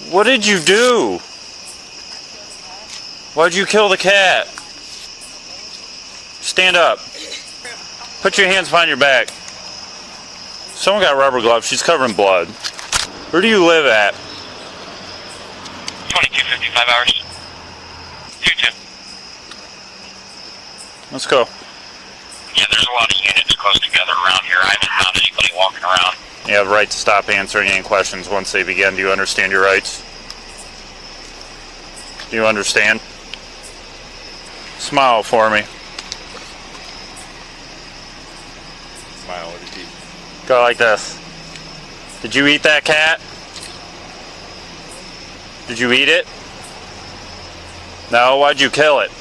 What did you do? Why'd you kill the cat? Stand up. Put your hands behind your back. Someone got rubber gloves. She's covered in blood. Where do you live at? 2255 hours. 22. Let's go. Yeah, there's a lot of units close together around here. I haven't found anybody walking around. You have the right to stop answering any questions once they begin. Do you understand your rights? Do you understand? Smile for me. Smile with your teeth. Go like this. Did you eat that cat? Did you eat it? No, why'd you kill it?